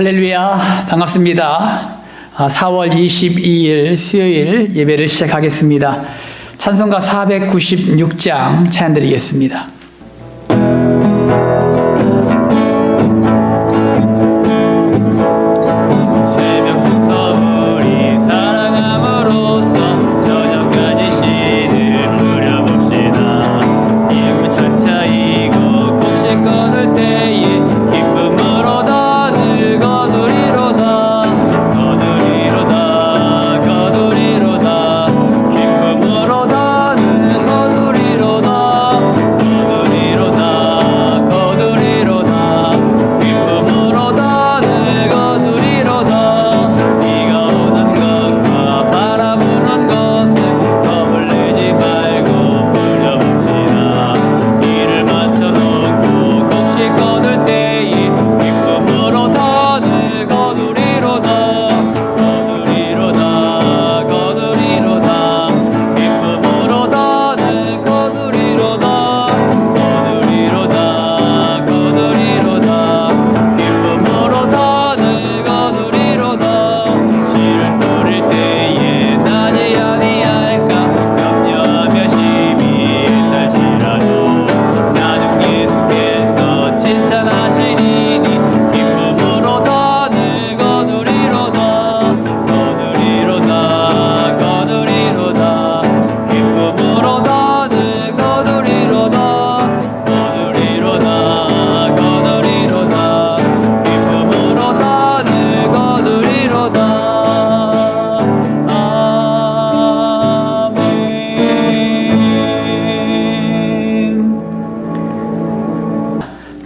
할렐루야, 반갑습니다. 4월 22일 수요일 예배를 시작하겠습니다. 찬송가 496장 찬양 드리겠습니다.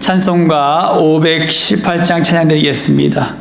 찬송가 518장 찬양 드리겠습니다.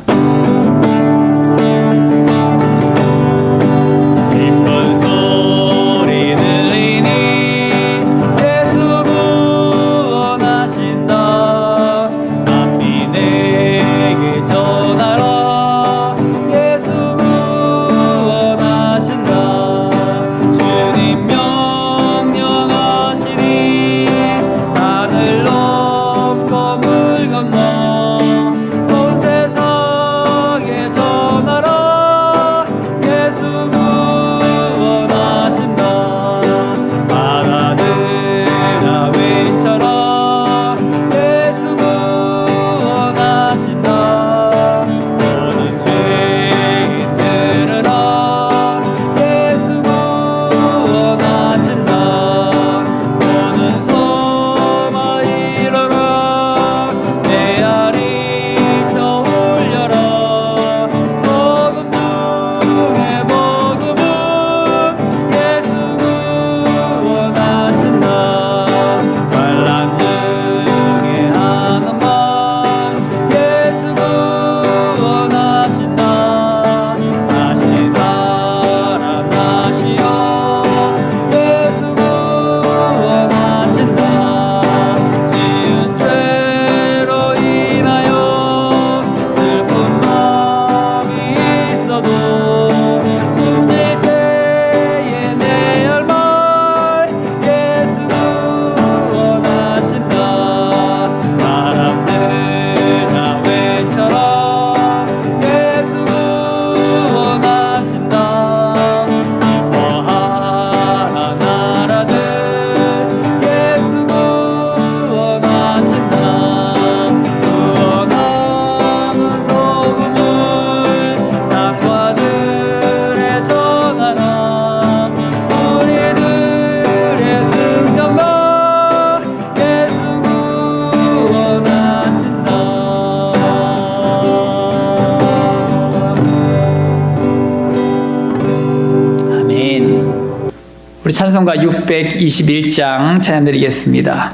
우리 찬송가 621장 찬양 드리겠습니다.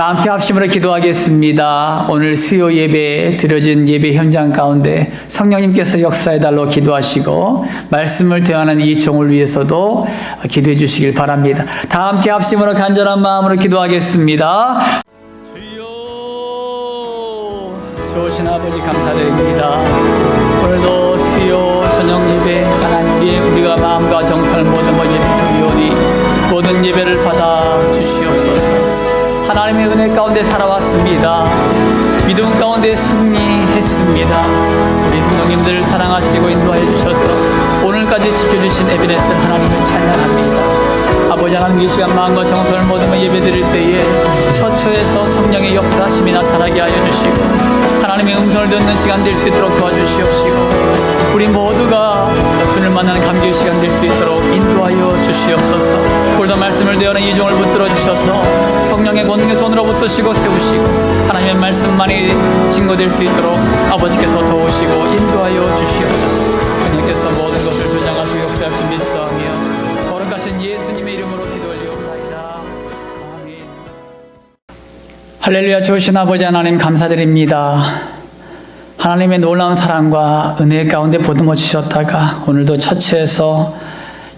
다 함께 합심으로 기도하겠습니다. 오늘 수요 예배에 드려진 예배 현장 가운데 성령님께서 역사해달라고 기도하시고 말씀을 대하는 이 종을 위해서도 기도해 주시길 바랍니다. 다 함께 합심으로 간절한 마음으로 기도하겠습니다. 주여, 좋으신 아버지 감사드립니다. 오늘도 수요 저녁 예배 하나님께 우리가 마음과 정성을 모든 것 예배 드리오니 모든 예배를 받아 주시옵소서. 하나님의 은혜 가운데 살아왔습니다. 믿음 가운데 승리했습니다. 우리 성도님들 사랑하시고 인도하여 주셔서 오늘까지 지켜주신 에베네셀 하나님을 찬양합니다. 아버지 하나님, 이 시간 마음과 정성을 모든 것 예배드릴 때에 처초에서 성령의 역사하심이 나타나게 하여 주시고 하나님의 음성을 듣는 시간 될 수 있도록 도와주시옵시고 우리 모두가 주를 만나는 감격의 시간 될 수 있도록 인도하여 주시옵소서. 오늘도 말씀을 대하는 이 종을 붙들어 주셔서 성령의 권능의 손으로 붙드시고 세우시고 하나님의 말씀만이 증거될 수 있도록 아버지께서 도우시고 인도하여 주시옵소서. 그님께서 모든 것을 주장하시고 역사할 줄 믿사오며 거룩하신 예수님의 이름으로 기도 올리옵나이다. 아멘. 할렐루야. 좋으신 아버지 하나님 감사드립니다. 하나님의 놀라운 사랑과 은혜 가운데 보듬어 주셨다가 오늘도 처치에서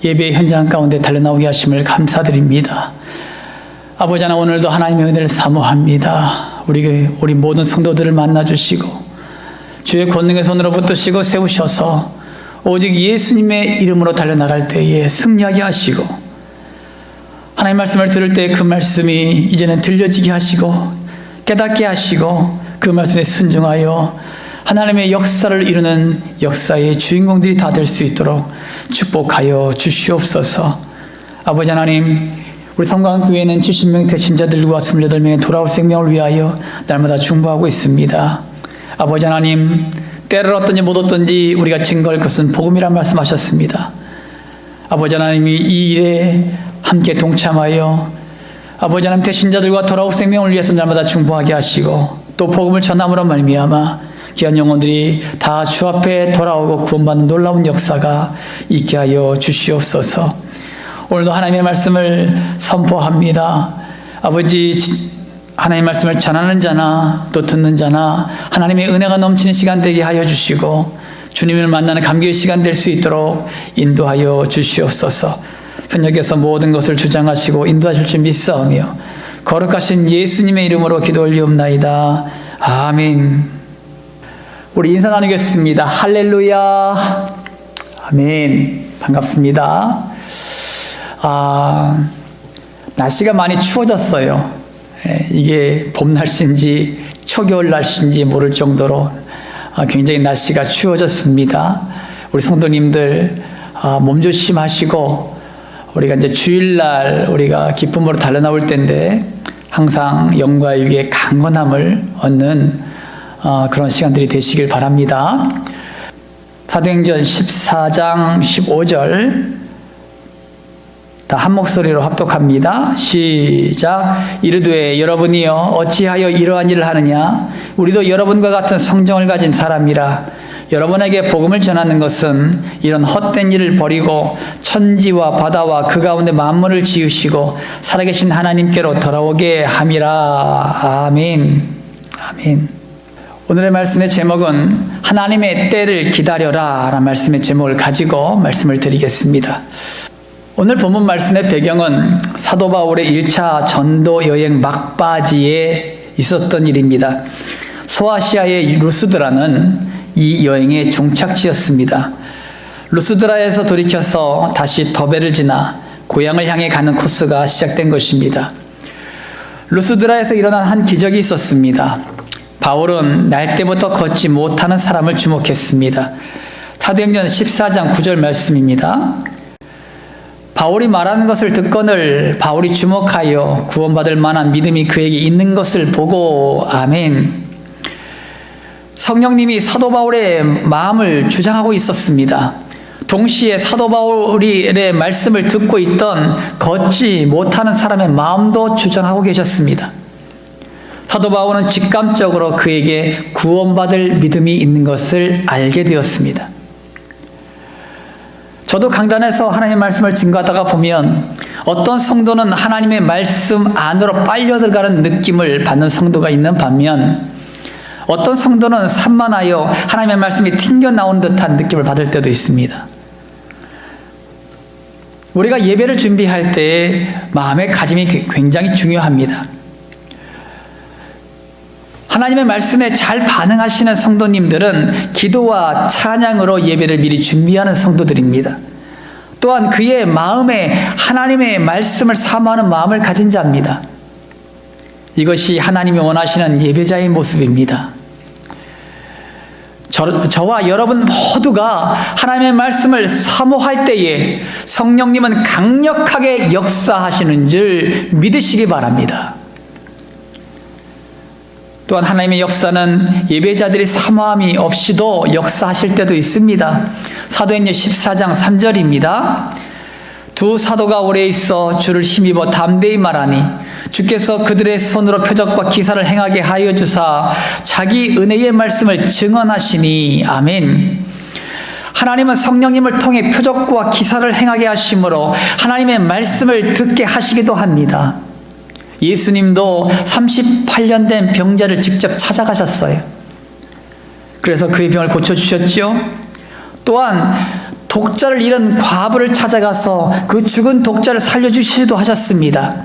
예배 현장 가운데 달려나오게 하심을 감사드립니다. 아버지 하나님, 오늘도 하나님의 은혜를 사모합니다. 우리 모든 성도들을 만나주시고 주의 권능의 손으로 붙드시고 세우셔서 오직 예수님의 이름으로 달려나갈 때에 승리하게 하시고 하나님 말씀을 들을 때 그 말씀이 이제는 들려지게 하시고 깨닫게 하시고 그 말씀에 순종하여 하나님의 역사를 이루는 역사의 주인공들이 다 될 수 있도록 축복하여 주시옵소서. 아버지 하나님, 우리 성광교회는 70명 대신자들과 28명의 돌아올 생명을 위하여 날마다 중보하고 있습니다. 아버지 하나님, 때를 얻든지 못 얻든지 우리가 증거할 것은 복음이란 말씀하셨습니다. 아버지 하나님이 이 일에 함께 동참하여 아버지 하나님 대신자들과 돌아올 생명을 위해서 날마다 중보하게 하시고 또 복음을 전함으로 말미암아 귀한 영혼들이 다 주 앞에 돌아오고 구원받는 놀라운 역사가 있게 하여 주시옵소서. 오늘도 하나님의 말씀을 선포합니다. 아버지, 하나님의 말씀을 전하는 자나 또 듣는 자나 하나님의 은혜가 넘치는 시간 되게 하여 주시고 주님을 만나는 감격의 시간 될 수 있도록 인도하여 주시옵소서. 선역에서 모든 것을 주장하시고 인도하실 줄 믿사오며 거룩하신 예수님의 이름으로 기도 올리옵나이다. 아멘. 우리 인사 나누겠습니다. 할렐루야. 아멘. 반갑습니다. 날씨가 많이 추워졌어요. 이게 봄 날씨인지 초겨울 날씨인지 모를 정도로 굉장히 날씨가 추워졌습니다. 우리 성도님들 몸 조심하시고 우리가 이제 주일날 우리가 기쁨으로 달려나올 때인데 항상 영과 육의 강건함을 얻는 그런 시간들이 되시길 바랍니다. 사도행전 14장 15절 다 한 목소리로 합독합니다. 시작. 이르되 여러분이여 어찌하여 이러한 일을 하느냐? 우리도 여러분과 같은 성정을 가진 사람이라. 여러분에게 복음을 전하는 것은 이런 헛된 일을 버리고 천지와 바다와 그 가운데 만물을 지으시고 살아계신 하나님께로 돌아오게 함이라. 아멘. 아멘. 오늘의 말씀의 제목은 하나님의 때를 기다려라 라는 말씀의 제목을 가지고 말씀을 드리겠습니다. 오늘 본문 말씀의 배경은 사도 바울의 1차 전도 여행 막바지에 있었던 일입니다. 소아시아의 루스드라는 이 여행의 종착지였습니다. 루스드라에서 돌이켜서 다시 더베를 지나 고향을 향해 가는 코스가 시작된 것입니다. 루스드라에서 일어난 한 기적이 있었습니다. 바울은 날 때부터 걷지 못하는 사람을 주목했습니다. 사도행전 14장 9절 말씀입니다. 바울이 말하는 것을 듣거늘 바울이 주목하여 구원받을 만한 믿음이 그에게 있는 것을 보고 아멘. 성령님이 사도 바울의 마음을 주장하고 있었습니다. 동시에 사도 바울의 말씀을 듣고 있던 걷지 못하는 사람의 마음도 주장하고 계셨습니다. 사도 바울은 직감적으로 그에게 구원받을 믿음이 있는 것을 알게 되었습니다. 저도 강단에서 하나님의 말씀을 증거하다가 보면 어떤 성도는 하나님의 말씀 안으로 빨려 들어가는 느낌을 받는 성도가 있는 반면 어떤 성도는 산만하여 하나님의 말씀이 튕겨나오는 듯한 느낌을 받을 때도 있습니다. 우리가 예배를 준비할 때 마음의 가짐이 굉장히 중요합니다. 하나님의 말씀에 잘 반응하시는 성도님들은 기도와 찬양으로 예배를 미리 준비하는 성도들입니다. 또한 그의 마음에 하나님의 말씀을 사모하는 마음을 가진 자입니다. 이것이 하나님이 원하시는 예배자의 모습입니다. 저와 여러분 모두가 하나님의 말씀을 사모할 때에 성령님은 강력하게 역사하시는 줄 믿으시기 바랍니다. 또한 하나님의 역사는 예배자들이 사모함이 없이도 역사하실 때도 있습니다. 사도행전 14장 3절입니다. 두 사도가 오래 있어 주를 힘입어 담대히 말하니 주께서 그들의 손으로 표적과 기사를 행하게 하여 주사 자기 은혜의 말씀을 증언하시니 아멘. 하나님은 성령님을 통해 표적과 기사를 행하게 하심으로 하나님의 말씀을 듣게 하시기도 합니다. 예수님도 38년 된 병자를 직접 찾아가셨어요. 그래서 그의 병을 고쳐주셨죠. 또한 독자를 잃은 과부를 찾아가서 그 죽은 독자를 살려주시기도 하셨습니다.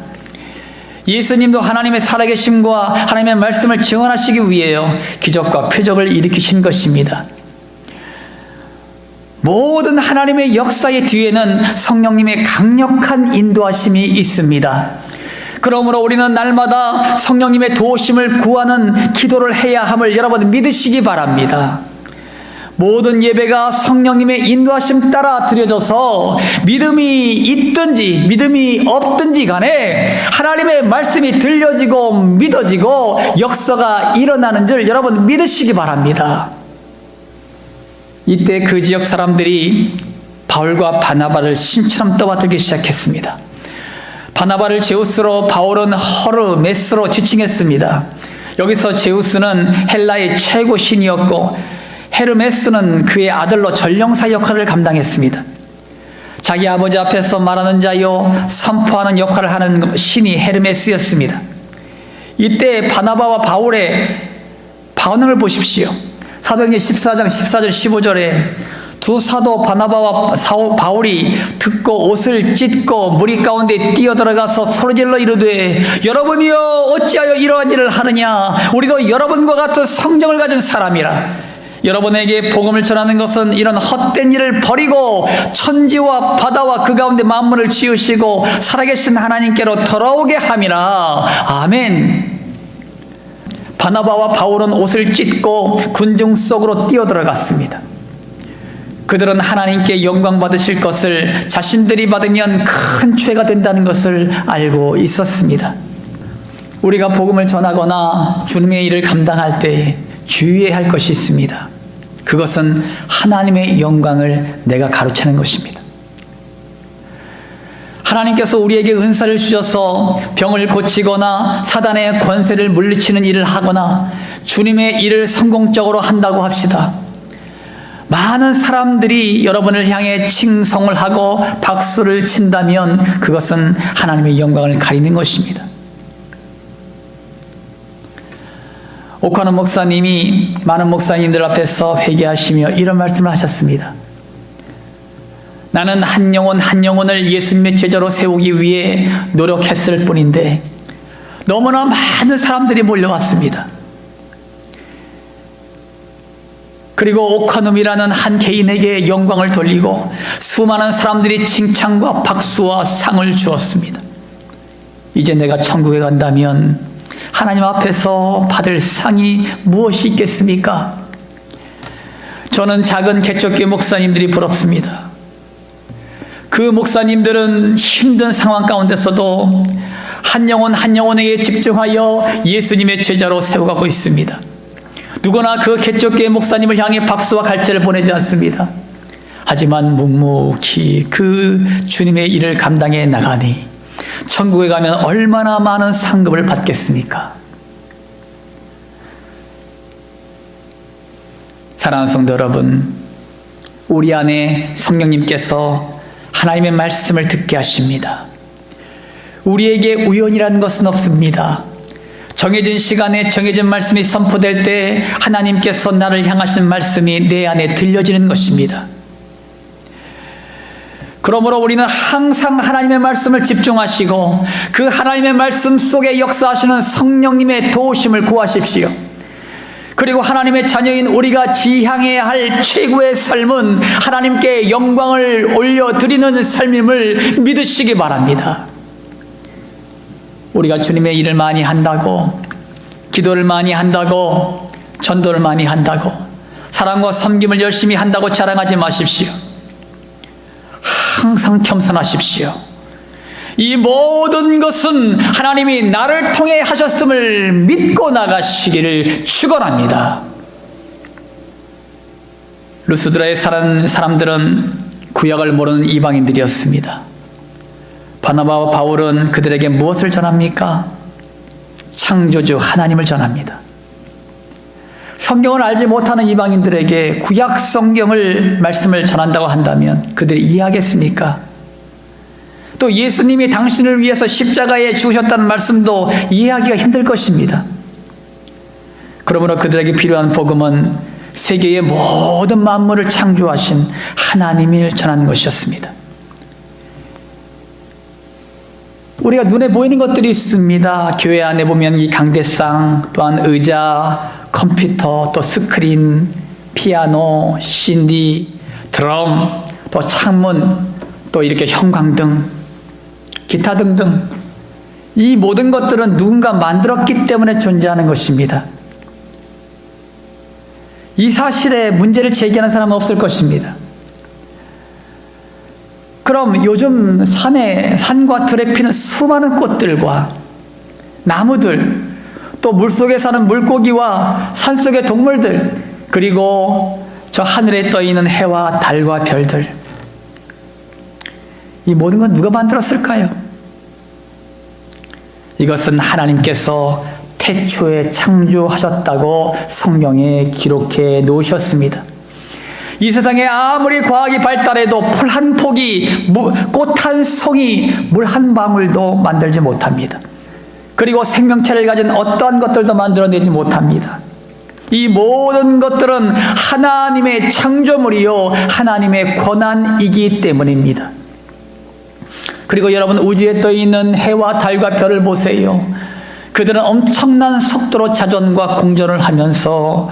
예수님도 하나님의 살아계심과 하나님의 말씀을 증언하시기 위하여 기적과 표적을 일으키신 것입니다. 모든 하나님의 역사의 뒤에는 성령님의 강력한 인도하심이 있습니다. 그러므로 우리는 날마다 성령님의 도우심을 구하는 기도를 해야 함을 여러분 믿으시기 바랍니다. 모든 예배가 성령님의 인도하심 따라 드려져서 믿음이 있든지 믿음이 없든지 간에 하나님의 말씀이 들려지고 믿어지고 역사가 일어나는 줄 여러분 믿으시기 바랍니다. 이때 그 지역 사람들이 바울과 바나바를 신처럼 떠받들기 시작했습니다. 바나바를 제우스로, 바울은 허르메스로 지칭했습니다. 여기서 제우스는 헬라의 최고 신이었고 헤르메스는 그의 아들로 전령사 역할을 감당했습니다. 자기 아버지 앞에서 말하는 자요 선포하는 역할을 하는 신이 헤르메스였습니다. 이때 바나바와 바울의 반응을 보십시오. 사도행전 14장 14절 15절에 두 사도 바나바와 바울이 듣고 옷을 찢고 무리 가운데 뛰어들어가서 소리질러 이르되 여러분이여 어찌하여 이러한 일을 하느냐 우리도 여러분과 같은 성정을 가진 사람이라. 여러분에게 복음을 전하는 것은 이런 헛된 일을 버리고 천지와 바다와 그 가운데 만물을 지으시고 살아계신 하나님께로 돌아오게 함이라. 아멘. 바나바와 바울은 옷을 찢고 군중 속으로 뛰어들어갔습니다. 그들은 하나님께 영광 받으실 것을 자신들이 받으면 큰 죄가 된다는 것을 알고 있었습니다. 우리가 복음을 전하거나 주님의 일을 감당할 때 주의해야 할 것이 있습니다. 그것은 하나님의 영광을 내가 가로채는 것입니다. 하나님께서 우리에게 은사를 주셔서 병을 고치거나 사단의 권세를 물리치는 일을 하거나 주님의 일을 성공적으로 한다고 합시다. 많은 사람들이 여러분을 향해 칭송을 하고 박수를 친다면 그것은 하나님의 영광을 가리는 것입니다. 오카노 목사님이 많은 목사님들 앞에서 회개하시며 이런 말씀을 하셨습니다. 나는 한 영혼을 예수님의 제자로 세우기 위해 노력했을 뿐인데 너무나 많은 사람들이 몰려왔습니다. 그리고 오카눔이라는 한 개인에게 영광을 돌리고 수많은 사람들이 칭찬과 박수와 상을 주었습니다. 이제 내가 천국에 간다면 하나님 앞에서 받을 상이 무엇이 있겠습니까? 저는 작은 개척교회 목사님들이 부럽습니다. 그 목사님들은 힘든 상황 가운데서도 한 영혼에게 집중하여 예수님의 제자로 세워가고 있습니다. 누구나 그 개척교회 목사님을 향해 박수와 갈채를 보내지 않습니다. 하지만 묵묵히 그 주님의 일을 감당해 나가니 천국에 가면 얼마나 많은 상급을 받겠습니까? 사랑하는 성도 여러분, 우리 안에 성령님께서 하나님의 말씀을 듣게 하십니다. 우리에게 우연이라는 것은 없습니다. 정해진 시간에 정해진 말씀이 선포될 때 하나님께서 나를 향하신 말씀이 내 안에 들려지는 것입니다. 그러므로 우리는 항상 하나님의 말씀을 집중하시고 그 하나님의 말씀 속에 역사하시는 성령님의 도우심을 구하십시오. 그리고 하나님의 자녀인 우리가 지향해야 할 최고의 삶은 하나님께 영광을 올려드리는 삶임을 믿으시기 바랍니다. 우리가 주님의 일을 많이 한다고, 기도를 많이 한다고, 전도를 많이 한다고, 사랑과 섬김을 열심히 한다고 자랑하지 마십시오. 항상 겸손하십시오. 이 모든 것은 하나님이 나를 통해 하셨음을 믿고 나가시기를 축원합니다. 루스드라에 사는 사람들은 구약을 모르는 이방인들이었습니다. 바나바와 바울은 그들에게 무엇을 전합니까? 창조주 하나님을 전합니다. 성경을 알지 못하는 이방인들에게 구약 성경을 말씀을 전한다고 한다면 그들이 이해하겠습니까? 또 예수님이 당신을 위해서 십자가에 죽으셨다는 말씀도 이해하기가 힘들 것입니다. 그러므로 그들에게 필요한 복음은 세계의 모든 만물을 창조하신 하나님을 전하는 것이었습니다. 우리가 눈에 보이는 것들이 있습니다. 교회 안에 보면 이 강대상, 또한 의자, 컴퓨터, 또 스크린, 피아노, CD, 드럼, 또 창문, 또 이렇게 형광등, 기타 등등, 이 모든 것들은 누군가 만들었기 때문에 존재하는 것입니다. 이 사실에 문제를 제기하는 사람은 없을 것입니다. 그럼 요즘 산과 들에 피는 수많은 꽃들과 나무들, 또 물속에 사는 물고기와 산속의 동물들, 그리고 저 하늘에 떠있는 해와 달과 별들, 이 모든 건 누가 만들었을까요? 이것은 하나님께서 태초에 창조하셨다고 성경에 기록해 놓으셨습니다. 이 세상에 아무리 과학이 발달해도 풀 한 폭이, 꽃 한 송이, 물 한 방울도 만들지 못합니다. 그리고 생명체를 가진 어떠한 것들도 만들어내지 못합니다. 이 모든 것들은 하나님의 창조물이요, 하나님의 권한이기 때문입니다. 그리고 여러분, 우주에 떠있는 해와 달과 별을 보세요. 그들은 엄청난 속도로 자전과 공전을 하면서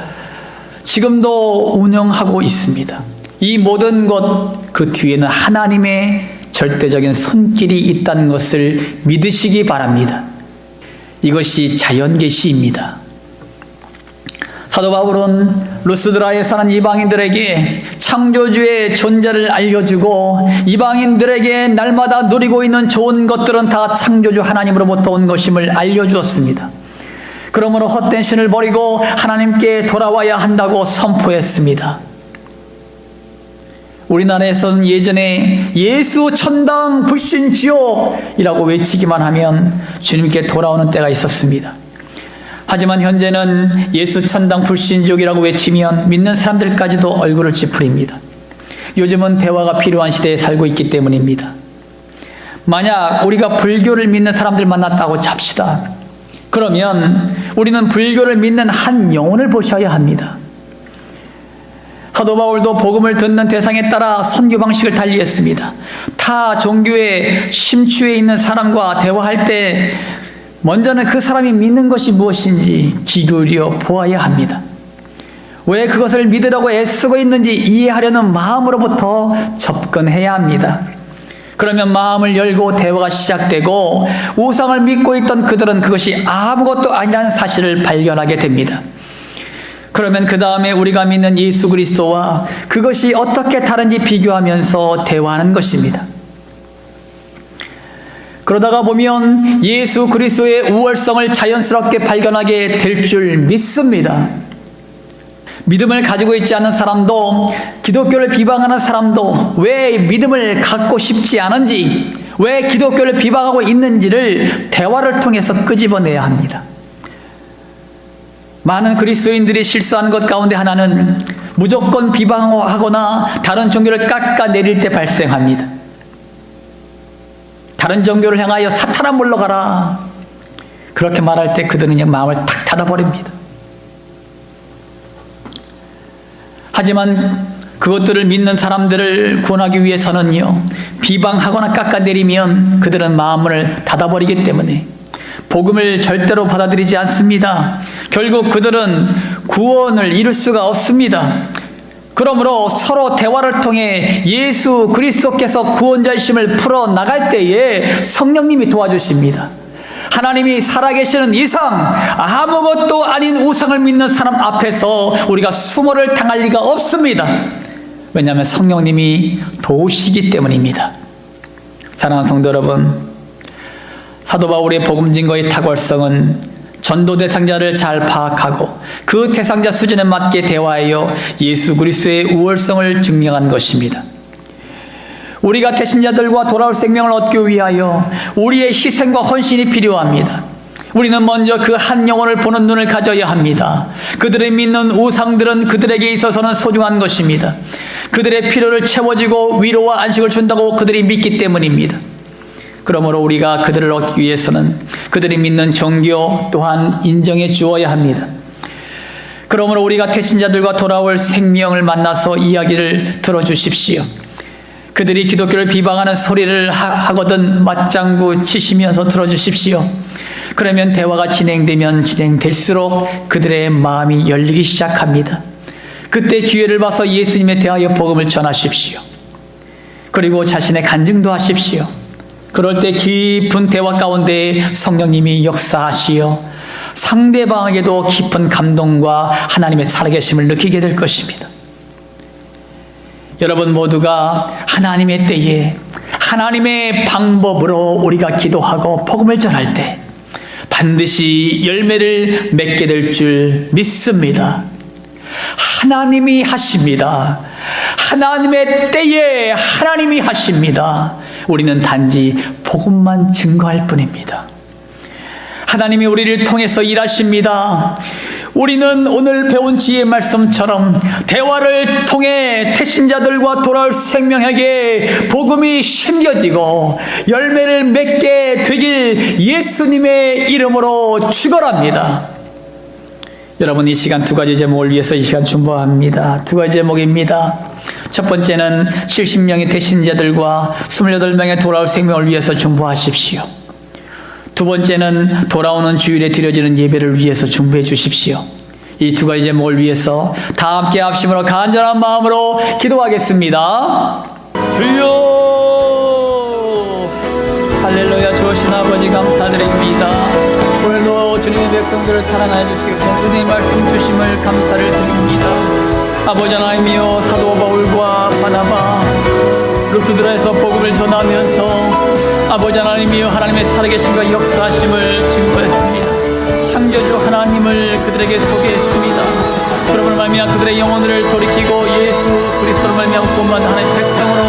지금도 운영하고 있습니다. 이 모든 것 그 뒤에는 하나님의 절대적인 손길이 있다는 것을 믿으시기 바랍니다. 이것이 자연계시입니다. 사도 바울은 루스드라에 사는 이방인들에게 창조주의 존재를 알려주고 이방인들에게 날마다 누리고 있는 좋은 것들은 다 창조주 하나님으로부터 온 것임을 알려주었습니다. 그러므로 헛된 신을 버리고 하나님께 돌아와야 한다고 선포했습니다. 우리나라에서는 예전에 예수 천당 불신 지옥이라고 외치기만 하면 주님께 돌아오는 때가 있었습니다. 하지만 현재는 예수 천당 불신 지옥이라고 외치면 믿는 사람들까지도 얼굴을 찌푸립니다. 요즘은 대화가 필요한 시대에 살고 있기 때문입니다. 만약 우리가 불교를 믿는 사람들 만났다고 잡시다. 그러면 우리는 불교를 믿는 한 영혼을 보셔야 합니다. 사도 바울도 복음을 듣는 대상에 따라 선교 방식을 달리했습니다. 타 종교에 심취해 있는 사람과 대화할 때 먼저는 그 사람이 믿는 것이 무엇인지 귀 기울여 보아야 합니다. 왜 그것을 믿으려고 애쓰고 있는지 이해하려는 마음으로부터 접근해야 합니다. 그러면 마음을 열고 대화가 시작되고 우상을 믿고 있던 그들은 그것이 아무것도 아니라는 사실을 발견하게 됩니다. 그러면 그 다음에 우리가 믿는 예수 그리스도와 그것이 어떻게 다른지 비교하면서 대화하는 것입니다. 그러다가 보면 예수 그리스도의 우월성을 자연스럽게 발견하게 될 줄 믿습니다. 믿음을 가지고 있지 않은 사람도, 기독교를 비방하는 사람도 왜 믿음을 갖고 싶지 않은지, 왜 기독교를 비방하고 있는지를 대화를 통해서 끄집어내야 합니다. 많은 그리스도인들이 실수하는 것 가운데 하나는 무조건 비방하거나 다른 종교를 깎아내릴 때 발생합니다. 다른 종교를 향하여 사탄아 물러가라, 그렇게 말할 때 그들은 그냥 마음을 탁 닫아버립니다. 하지만 그것들을 믿는 사람들을 구원하기 위해서는요, 비방하거나 깎아내리면 그들은 마음을 닫아버리기 때문에 복음을 절대로 받아들이지 않습니다. 결국 그들은 구원을 이룰 수가 없습니다. 그러므로 서로 대화를 통해 예수 그리스도께서 구원자이심을 풀어나갈 때에 성령님이 도와주십니다. 하나님이 살아계시는 이상 아무것도 아닌 우상을 믿는 사람 앞에서 우리가 수모를 당할 리가 없습니다. 왜냐하면 성령님이 도우시기 때문입니다. 사랑하는 성도 여러분, 사도 바울의 복음 증거의 탁월성은 전도 대상자를 잘 파악하고 그 대상자 수준에 맞게 대화하여 예수 그리스도의 우월성을 증명한 것입니다. 우리가 대신자들과 돌아올 생명을 얻기 위하여 우리의 희생과 헌신이 필요합니다. 우리는 먼저 그 한 영혼을 보는 눈을 가져야 합니다. 그들의 믿는 우상들은 그들에게 있어서는 소중한 것입니다. 그들의 필요를 채워주고 위로와 안식을 준다고 그들이 믿기 때문입니다. 그러므로 우리가 그들을 얻기 위해서는 그들이 믿는 종교 또한 인정해 주어야 합니다. 그러므로 우리가 태신자들과 돌아올 생명을 만나서 이야기를 들어주십시오. 그들이 기독교를 비방하는 소리를 하거든 맞장구 치시면서 들어주십시오. 그러면 대화가 진행되면 진행될수록 그들의 마음이 열리기 시작합니다. 그때 기회를 봐서 예수님에 대하여 복음을 전하십시오. 그리고 자신의 간증도 하십시오. 그럴 때 깊은 대화 가운데 성령님이 역사하시어 상대방에게도 깊은 감동과 하나님의 살아계심을 느끼게 될 것입니다. 여러분 모두가 하나님의 때에 하나님의 방법으로 우리가 기도하고 복음을 전할 때 반드시 열매를 맺게 될 줄 믿습니다. 하나님이 하십니다. 하나님의 때에 하나님이 하십니다. 우리는 단지 복음만 증거할 뿐입니다. 하나님이 우리를 통해서 일하십니다. 우리는 오늘 배운 지혜의 말씀처럼 대화를 통해 태신자들과 돌아올 생명에게 복음이 심겨지고 열매를 맺게 되길 예수님의 이름으로 축원합니다. 여러분, 이 시간 두 가지 제목을 위해서 이 시간 중보합니다. 두 가지 제목입니다. 첫 번째는 70명의 태신자들과 28명의 돌아올 생명을 위해서 중보하십시오. 두 번째는 돌아오는 주일에 드려지는 예배를 위해서 중보해 주십시오. 이 두 가지 제목을 위해서 다 함께 합심으로 간절한 마음으로 기도하겠습니다. 주여, 할렐루야. 주오신 아버지 감사드립니다. 오늘도 주님의 백성들을 사랑하여 주시고 은혜의 말씀 주심을 감사를 드립니다. 아버지 하나님이여, 사도 바울과 바나바 루스드라에서 복음을 전하면서 아버지 하나님이여 하나님의 살아계심과 역사하심을 증거했습니다. 창조주 하나님을 그들에게 소개했습니다. 그러므로 말미암아 그들의 영혼을 돌이키고 예수 그리스도로 말미암아 구원받는 하나님의 백성으로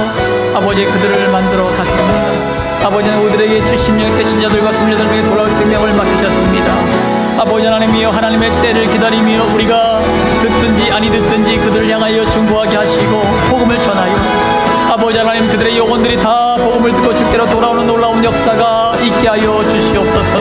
아버지 그들을 만들어 갔습니다. 아버지는 우리들에게 70명의 태신자들과 28명의 돌아올 생명을 맡기셨습니다. 아버지 하나님이여 하나님의 때를 기다리며 우리가 듣든지 아니 듣든지 그들을 향하여 중보하게 하시고 복음을 전하여 아버지 하나님 그들의 영혼들이 다 복음을 듣고 주께로 돌아오는 놀라운 역사가 있게 하여 주시옵소서.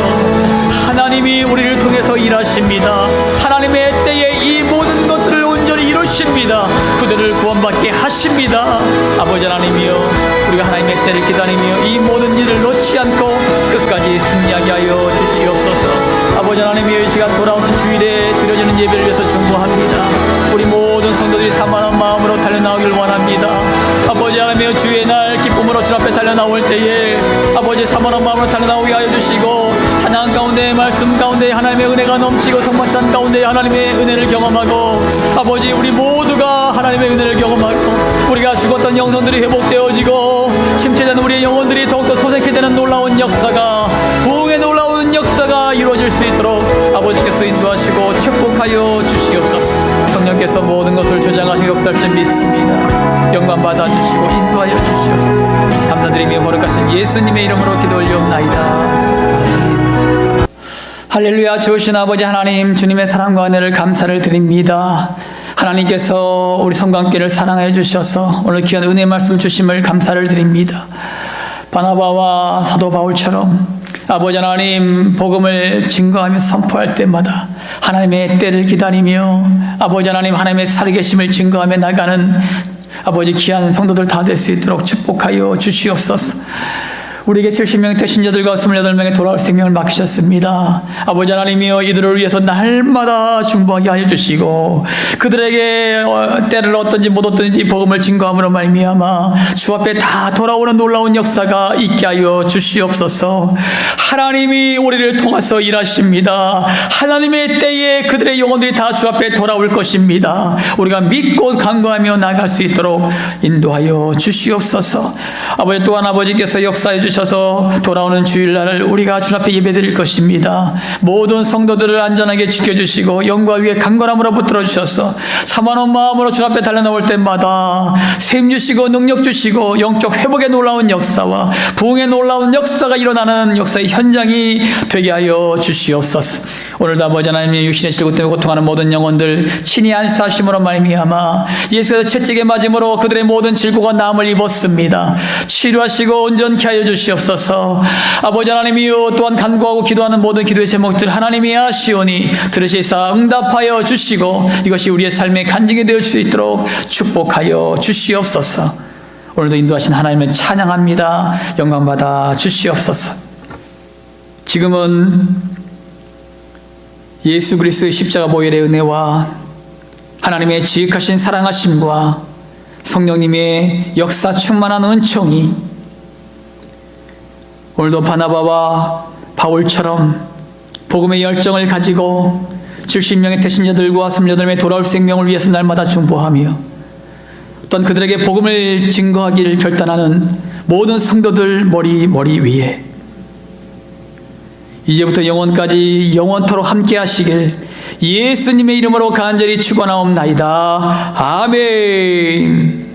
하나님이 우리를 통해서 일하십니다. 하나님의 때에 이 모든 것들을 온전히 이루십니다. 그들을 구원받게 하십니다. 아버지 하나님이여 우리가 하나님의 때를 기다리며 이 모든 일을 놓지 않고 끝까지 승리하게 하여 주시옵소서. 아버지 하나님이여 이 시간 돌아오는 주일에 드려지는 예배를 위해서 중보합니다. 우리 모든 성도들이 사만한 마음으로 달려나오길 원합니다. 아버지 하나님이여 주의 날 기쁨으로 주 앞에 달려나올 때에 아버지 사모한 마음으로 달려나오게 하여 주시고 찬양 가운데 말씀 가운데 하나님의 은혜가 넘치고 성만찬 가운데 하나님의 은혜를 경험하고 아버지 우리 모두가 하나님의 은혜를 경험하고 우리가 죽었던 영혼들이 회복되어지고 침체된 우리의 영혼들이 더욱더 소생케 되는 놀라운 역사가 부흥의 놀라운 역사가 이루어질 수 있도록 아버지께서 인도하시고 축복하여 주시옵소서. 성령께서 모든 것을 조장하시고 역사할 줄 믿습니다. 영광 받아주시고 인도하여 주시옵소서. 감사드리며 거룩하신 예수님의 이름으로 기도 올리옵나이다. 아멘. 할렐루야. 좋으신 아버지 하나님, 주님의 사랑과 은혜를 감사를 드립니다. 하나님께서 우리 성관계를 사랑해 주셔서 오늘 귀한 은혜 말씀 주심을 감사를 드립니다. 바나바와 사도 바울처럼 아버지 하나님 복음을 증거하며 선포할 때마다 하나님의 때를 기다리며 아버지 하나님 하나님의 살아계심을 증거하며 나가는 아버지 귀한 성도들 다 될 수 있도록 축복하여 주시옵소서. 우리에게 70명의 태신자들과 28명의 돌아올 생명을 맡기셨습니다. 아버지 하나님이여, 이들을 위해서 날마다 중보하게 하여 주시고 그들에게 때를 얻든지 못 얻든지 복음을 증거함으로 말미암아 주 앞에 다 돌아오는 놀라운 역사가 있게 하여 주시옵소서. 하나님이 우리를 통해서 일하십니다. 하나님의 때에 그들의 영혼들이 다 주 앞에 돌아올 것입니다. 우리가 믿고 간구하며 나갈 수 있도록 인도하여 주시옵소서. 아버지, 또한 아버지께서 역사해 주셔서 돌아오는 주일날을 우리가 주 앞에 예배드릴 것입니다. 모든 성도들을 안전하게 지켜주시고 영과 위에 강건함으로 붙들어 주셔서 사모하는 마음으로 주 앞에 달려나올 때마다 셈 주시고 능력 주시고 영적 회복의 놀라운 역사와 부흥의 놀라운 역사가 일어나는 역사의 현장이 되게 하여 주시옵소서. 오늘도 아버지 하나님의 육신의 질고 때문에 고통하는 모든 영혼들 친히 안수하심으로 말미암아 예수의 채찍에 맞음으로 그들의 모든 질고가 나음을 입었습니다. 치료하시고 온전케 하여 주시옵소서. 아버지 하나님이여, 또한 간구하고 기도하는 모든 기도의 제목들 하나님이 아시오니 들으시사 응답하여 주시고 이것이 우리의 삶의 간증이 되어 줄 수 있도록 축복하여 주시옵소서. 오늘도 인도하신 하나님을 찬양합니다. 영광받아 주시옵소서. 지금은 예수 그리스도의 십자가 보혈의 은혜와 하나님의 지극하신 사랑하심과 성령님의 역사 충만한 은총이 오늘도 바나바와 바울처럼 복음의 열정을 가지고 70명의 태신자들과 28명의 돌아올 생명을 위해서 날마다 중보하며 어떤 그들에게 복음을 증거하기를 결단하는 모든 성도들 머리 위에 이제부터 영원까지 영원토록 함께 하시길 예수님의 이름으로 간절히 축원하옵나이다. 아멘.